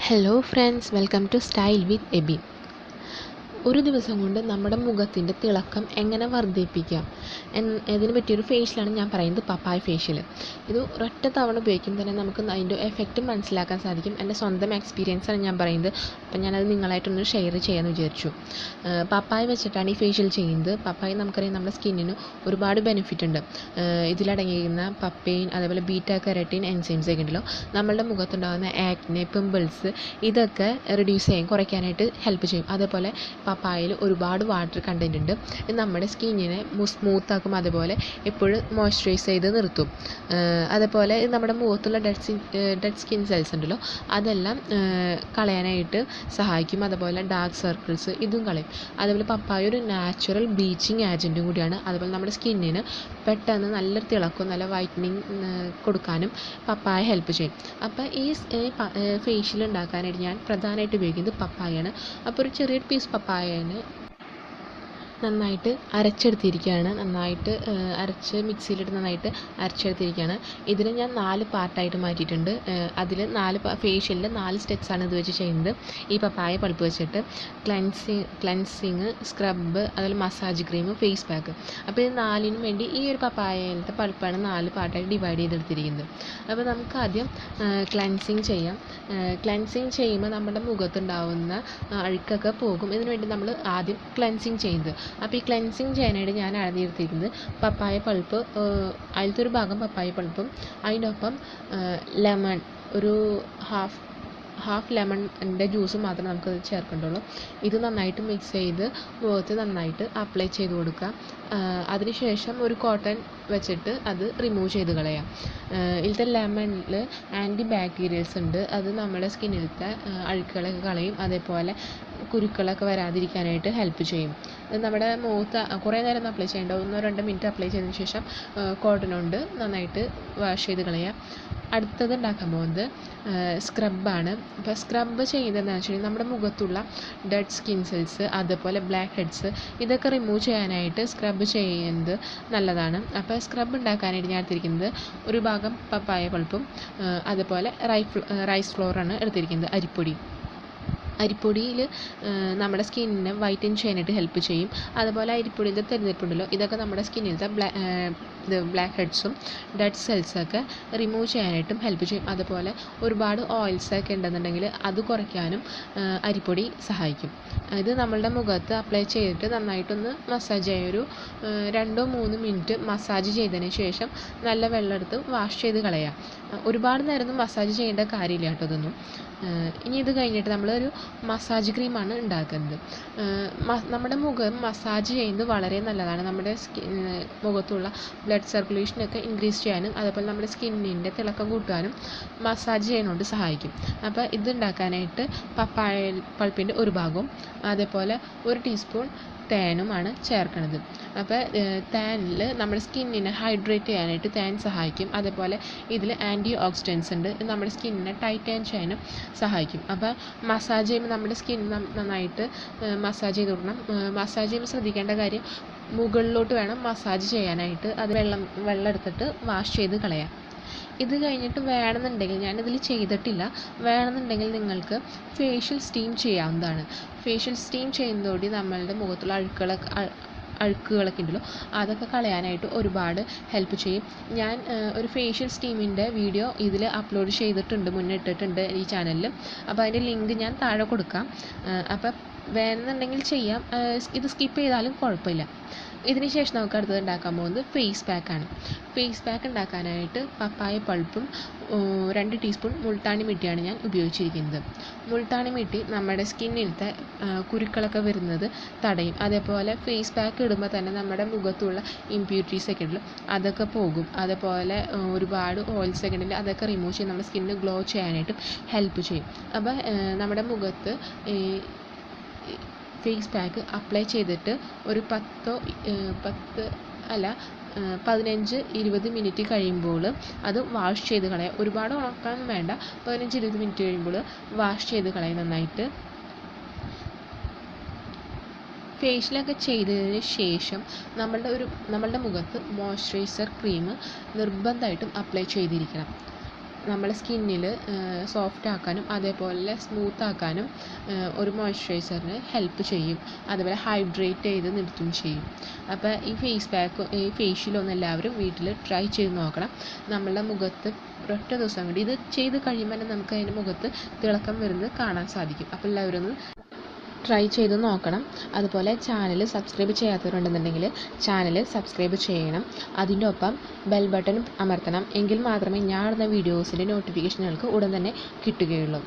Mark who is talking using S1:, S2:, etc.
S1: Hello friends, welcome to style with AB. ഒരു ദിവസം കൊണ്ട് നമ്മുടെ മുഖത്തിൻ്റെ തിളക്കം എങ്ങനെ വർദ്ധിപ്പിക്കാം ഇതിന് പറ്റിയൊരു ഫേഷ്യലാണ് ഞാൻ പറയുന്നത്, പപ്പായ ഫേഷ്യൽ. ഇത് ഒരൊറ്റ തവണ ഉപയോഗിക്കുമ്പോൾ തന്നെ നമുക്ക് അതിൻ്റെ എഫക്റ്റ് മനസ്സിലാക്കാൻ സാധിക്കും. എൻ്റെ സ്വന്തം എക്സ്പീരിയൻസാണ് ഞാൻ പറയുന്നത്. അപ്പം ഞാനത് നിങ്ങളായിട്ടൊന്ന് ഷെയർ ചെയ്യാമെന്ന് വിചാരിച്ചു. പപ്പായ വെച്ചിട്ടാണ് ഈ ഫേഷ്യൽ ചെയ്യുന്നത്. പപ്പായ നമുക്കറിയാം നമ്മുടെ സ്കിന്നിന് ഒരുപാട് ബെനിഫിറ്റ് ഉണ്ട്. ഇതിലടങ്ങിയിരിക്കുന്ന പപ്പൈൻ, അതേപോലെ ബീറ്റ കരോട്ടീൻ എൻസൈംസ് ഒക്കെ ഉണ്ടല്ലോ, നമ്മളുടെ മുഖത്തുണ്ടാകുന്ന ആക്നെ, പിമ്പിൾസ് ഇതൊക്കെ റിഡ്യൂസ് ചെയ്യാൻ, കുറയ്ക്കാനായിട്ട് ഹെൽപ്പ് ചെയ്യും. അതേപോലെ പപ്പായയിൽ ഒരുപാട് വാട്ടർ കണ്ടൻറ്റ് ഉണ്ട്. ഇത് നമ്മുടെ സ്കിന്നിനെ സ്മൂത്താക്കും, അതുപോലെ എപ്പോഴും മോയ്സ്ചറൈസ് ചെയ്ത് നിർത്തും. അതേപോലെ ഇത് നമ്മുടെ മുഖത്തുള്ള ഡെഡ് സ്കിൻ സെൽസ് ഉണ്ടല്ലോ, അതെല്ലാം കളയാനായിട്ട് സഹായിക്കും. അതുപോലെ ഡാർക്ക് സർക്കിൾസ് ഇതും കളയും. അതേപോലെ പപ്പായ ഒരു നാച്ചുറൽ ബ്ലീച്ചിങ് ഏജൻറ്റും കൂടിയാണ്. അതുപോലെ നമ്മുടെ സ്കിന്നിന് പെട്ടെന്ന് നല്ലൊരു തിളക്കവും നല്ല വൈറ്റനിങ് കൊടുക്കാനും പപ്പായ ഹെൽപ്പ് ചെയ്യും. അപ്പോൾ ഈ ഫേഷ്യൽ ഉണ്ടാക്കാനായിട്ട് ഞാൻ പ്രധാനമായിട്ട് ഉപയോഗിക്കുന്നത് പപ്പായയാണ്. അപ്പോൾ ഒരു ചെറിയൊരു പീസ് പപ്പായന് നന്നായിട്ട് അരച്ചെടുത്തിരിക്കുകയാണ്. നന്നായിട്ട് അരച്ച് മിക്സിയിലിട്ട് നന്നായിട്ട് അരച്ചെടുത്തിരിക്കുകയാണ്. ഇതിന് ഞാൻ 4 പാർട്ടായിട്ട് മാറ്റിയിട്ടുണ്ട്. അതിൽ ഫേഷ്യലിൽ 4 സ്റ്റെപ്സാണ് ഇത് വെച്ച് ചെയ്യുന്നത്. ഈ പപ്പായ പൾപ്പ് വെച്ചിട്ട് ക്ലെൻസിങ്, സ്ക്രബ്, അതുപോലെ മസാജ് ക്രീം, ഫേസ് പാക്ക്. അപ്പോൾ ഇത് 4നും വേണ്ടി ഈ ഒരു പപ്പായയിലത്തെ പൾപ്പാണ് 4 പാർട്ടായിട്ട് ഡിവൈഡ് ചെയ്തെടുത്തിരിക്കുന്നത്. അപ്പോൾ നമുക്ക് ആദ്യം ക്ലെൻസിങ് ചെയ്യാം. ക്ലെൻസിങ് ചെയ്യുമ്പോൾ നമ്മുടെ മുഖത്തുണ്ടാവുന്ന അഴുക്കൊക്കെ പോകും. ഇതിനു വേണ്ടി നമ്മൾ ആദ്യം ക്ലെൻസിങ് ചെയ്യുന്നത്. അപ്പോൾ ഈ ക്ലെൻസിങ് ചെയ്യാനായിട്ട് ഞാൻ അടഞ്ഞെടുത്തിരിക്കുന്നത് പപ്പായ പൾപ്പ്, അതിലത്തെ ഒരു ഭാഗം പപ്പായ പൾപ്പും അതിനൊപ്പം ലെമൺ, ഒരു ഹാഫ് ലെമണിൻ്റെ ജ്യൂസ് മാത്രമേ നമുക്കത് ചേർക്കേണ്ടുള്ളൂ. ഇത് നന്നായിട്ട് മിക്സ് ചെയ്ത് മുഖത്ത് നന്നായിട്ട് അപ്ലൈ ചെയ്ത് കൊടുക്കുക. അതിനുശേഷം ഒരു കോട്ടൺ വെച്ചിട്ട് അത് റിമൂവ് ചെയ്ത് കളയാം. ഇതിലത്തെ ലെമണിൽ ആൻറ്റി ബാക്ടീരിയൽസ് ഉണ്ട്. അത് നമ്മുടെ സ്കിന്നിലത്തെ അഴുക്കുകളൊക്കെ കളയും. അതേപോലെ കുരുക്കളൊക്കെ വരാതിരിക്കാനായിട്ട് ഹെൽപ്പ് ചെയ്യും. നമ്മുടെ മുഖത്ത് കുറേ നേരം അപ്ലൈ ചെയ്യേണ്ട, 1-2 മിനിറ്റ് അപ്ലൈ ചെയ്തതിന് ശേഷം കോട്ടൺ കൊണ്ട് നന്നായിട്ട് വാഷ് ചെയ്ത് കളയാം. അടുത്തത് ഉണ്ടാക്കാൻ പോകുന്നത് സ്ക്രബാണ്. അപ്പോൾ സ്ക്രബ് ചെയ്യുന്നതെന്ന് വെച്ചാൽ നമ്മുടെ മുഖത്തുള്ള ഡെഡ് സ്കിൻ സെൽസ്, അതുപോലെ ബ്ലാക്ക് ഹെഡ്സ് ഇതൊക്കെ റിമൂവ് ചെയ്യാനായിട്ട് സ്ക്രബ് ചെയ്യുന്നത് നല്ലതാണ്. അപ്പോൾ സ്ക്രബ് ഉണ്ടാക്കാനായിട്ട് ഞാൻ എടുത്തിരിക്കുന്നത് ഒരു ഭാഗം പപ്പായ പൾപ്പും അതുപോലെ റൈസ് ഫ്ലോറാണ് എടുത്തിരിക്കുന്നത്, അരിപ്പൊടിയിൽ നമ്മുടെ സ്കിന്നിനെ വൈറ്റൻ ചെയ്യാനായിട്ട് ഹെൽപ്പ് ചെയ്യും. അതുപോലെ അരിപ്പൊടിയിലത്തെ തെരഞ്ഞെടുപ്പുണ്ടല്ലോ, ഇതൊക്കെ നമ്മുടെ സ്കിന്നിലത്തെ ബ്ലാക്ക് ഹെഡ്സും ഡെഡ് സെൽസൊക്കെ റിമൂവ് ചെയ്യാനായിട്ടും ഹെൽപ്പ് ചെയ്യും. അതുപോലെ ഒരുപാട് ഓയിൽസൊക്കെ ഉണ്ടെന്നുണ്ടെങ്കിൽ അത് കുറയ്ക്കാനും അരിപ്പൊടി സഹായിക്കും. ഇത് നമ്മളുടെ മുഖത്ത് അപ്ലൈ ചെയ്തിട്ട് നന്നായിട്ടൊന്ന് മസാജ് ചെയ്യാം. ഒരു 2-3 മിനിറ്റ് മസാജ് ചെയ്തതിന് ശേഷം നല്ല വെള്ളം എടുത്ത് വാഷ് ചെയ്ത് കളയാം. ഒരുപാട് നേരമൊന്നും മസാജ് ചെയ്യേണ്ട കാര്യമില്ല കേട്ടോ ഇതൊന്നും. ഇനി ഇത് കഴിഞ്ഞിട്ട് നമ്മളൊരു മസാജ് ക്രീമാണ് ഉണ്ടാക്കുന്നത്. നമ്മുടെ മുഖം മസാജ് ചെയ്യുന്നത് വളരെ നല്ലതാണ്. നമ്മുടെ മുഖത്തുള്ള ബ്ലഡ് സർക്കുലേഷനൊക്കെ ഇൻക്രീസ് ചെയ്യാനും അതേപോലെ നമ്മുടെ സ്കിന്നിൻ്റെ തിളക്കം കൂട്ടാനും മസാജ് ചെയ്യുന്നതുകൊണ്ട് സഹായിക്കും. അപ്പോൾ ഇത് ഉണ്ടാക്കാനായിട്ട് പപ്പായ പൾപ്പിൻ്റെ ഒരു ഭാഗവും അതേപോലെ 1 ടീസ്പൂൺ തേനുമാണ് ചേർക്കുന്നത്. അപ്പോൾ തേനിൽ നമ്മുടെ സ്കിന്നിനെ ഹൈഡ്രേറ്റ് ചെയ്യാനായിട്ട് തേൻ സഹായിക്കും. അതേപോലെ ഇതിൽ ആൻറ്റി ഓക്സിഡൻസ് ഉണ്ട്, നമ്മുടെ സ്കിന്നിനെ ടൈറ്റൻ ചെയ്യാനും സഹായിക്കും. അപ്പോൾ മസാജ് ചെയ്യുമ്പോൾ നമ്മുടെ സ്കിൻ നന്നായിട്ട് മസാജ് ചെയ്ത് കൊടുക്കണം. മസാജ് ചെയ്യുമ്പോൾ ശ്രദ്ധിക്കേണ്ട കാര്യം, മുകളിലോട്ട് വേണം മസാജ് ചെയ്യാനായിട്ട്. അത് വെള്ളം എടുത്തിട്ട് വാഷ് ചെയ്ത് കളയാം. ഇത് കഴിഞ്ഞിട്ട് വേണമെന്നുണ്ടെങ്കിൽ, ഞാനിതിൽ ചെയ്തിട്ടില്ല, വേണമെന്നുണ്ടെങ്കിൽ നിങ്ങൾക്ക് ഫേഷ്യൽ സ്റ്റീം ചെയ്യാവുന്നതാണ്. ഫേഷ്യൽ സ്റ്റീം ചെയ്യുന്നതോടെ നമ്മളുടെ മുഖത്തുള്ള അഴുക്കുകളൊക്കെ ഉണ്ടല്ലോ, അതൊക്കെ കളയാനായിട്ട് ഒരുപാട് ഹെൽപ്പ് ചെയ്യും. ഞാൻ ഒരു ഫേഷ്യൽ സ്റ്റീമിൻ്റെ വീഡിയോ ഇതിൽ അപ്ലോഡ് ചെയ്തിട്ടുണ്ട്, മുന്നേ ഇട്ടിട്ടുണ്ട് ഈ ചാനലിൽ. അപ്പോൾ അതിൻ്റെ ലിങ്ക് ഞാൻ താഴെ കൊടുക്കാം. അപ്പം വേണമെന്നുണ്ടെങ്കിൽ ചെയ്യാം, ഇത് സ്കിപ്പ് ചെയ്താലും കുഴപ്പമില്ല. ഇതിന് ശേഷം നമുക്ക് അടുത്തത് ഉണ്ടാക്കാൻ പോകുന്നത് ഫേസ് പാക്കാണ്. ഫേസ് പാക്ക് ഉണ്ടാക്കാനായിട്ട് പപ്പായ പൾപ്പും 2 ടീസ്പൂൺ മുൾട്ടാണി മിട്ടിയാണ് ഞാൻ ഉപയോഗിച്ചിരിക്കുന്നത്. മുൾട്ടാണി മിട്ടി നമ്മുടെ സ്കിന്നിലത്തെ കുരുക്കളൊക്കെ വരുന്നത് തടയും. അതേപോലെ ഫേസ് പാക്ക് ഇടുമ്പോൾ തന്നെ നമ്മുടെ മുഖത്തുള്ള ഇമ്പ്യൂരിറ്റീസ് ഒക്കെ ഉണ്ടല്ലോ, അതൊക്കെ പോകും. അതേപോലെ ഒരുപാട് ഓയിൽസ് ഒക്കെ ഉണ്ടെങ്കിൽ അതൊക്കെ റിമൂവ് ചെയ്ത് നമ്മുടെ സ്കിന്നിന് ഗ്ലോ ചെയ്യാനായിട്ടും ഹെൽപ്പ് ചെയ്യും. അപ്പോൾ നമ്മുടെ മുഖത്ത് ഫേസ് പാക്ക് അപ്ലൈ ചെയ്തിട്ട് ഒരു 15-20 മിനിറ്റ് കഴിയുമ്പോൾ അത് വാഷ് ചെയ്ത് കളയാം. ഒരുപാട് ഉണക്കാൻ വേണ്ട, 15-20 മിനിറ്റ് കഴിയുമ്പോൾ വാഷ് ചെയ്ത് കളയാം നന്നായിട്ട്. ഫേഷ്യലൊക്കെ ചെയ്തതിന് ശേഷം നമ്മളുടെ മുഖത്ത് മോയ്സ്ചറൈസർ ക്രീം നിർബന്ധമായിട്ടും അപ്ലൈ ചെയ്തിരിക്കണം. നമ്മളെ സ്കിന്നിൽ സോഫ്റ്റ് ആക്കാനും അതേപോലെ സ്മൂത്ത് ആക്കാനും ഒരു മോയ്സ്ചറൈസറിന് ഹെൽപ്പ് ചെയ്യും. അതുപോലെ ഹൈഡ്രേറ്റ് ചെയ്ത് നിർത്തുകയും ചെയ്യും. അപ്പോൾ ഈ ഫേസ് പാക്ക് ഈ ഫേഷ്യലൊന്നും എല്ലാവരും വീട്ടിൽ ട്രൈ ചെയ്ത് നോക്കണം. നമ്മളുടെ മുഖത്ത് ഒരൊറ്റ ദിവസം കൊണ്ട് ഇത് ചെയ്ത് കഴിയുമ്പോൾ തന്നെ നമുക്ക് അതിൻ്റെ മുഖത്ത് തിളക്കം വരുന്നത് കാണാൻ സാധിക്കും. അപ്പോൾ എല്ലാവരും ഒന്ന് ട്രൈ ചെയ്ത് നോക്കണം. അതുപോലെ ചാനൽ സബ്സ്ക്രൈബ് ചെയ്യാത്തവരുണ്ടെന്നുണ്ടെങ്കിൽ ചാനൽ സബ്സ്ക്രൈബ് ചെയ്യണം. അതിൻ്റെ ഒപ്പം ബെൽ ബട്ടൺ അമർത്തണം. എങ്കിൽ മാത്രമേ ഞാൻ ഇടുന്ന വീഡിയോസിൻ്റെ നോട്ടിഫിക്കേഷൻ നിങ്ങൾക്ക് ഉടൻ തന്നെ കിട്ടുകയുള്ളൂ.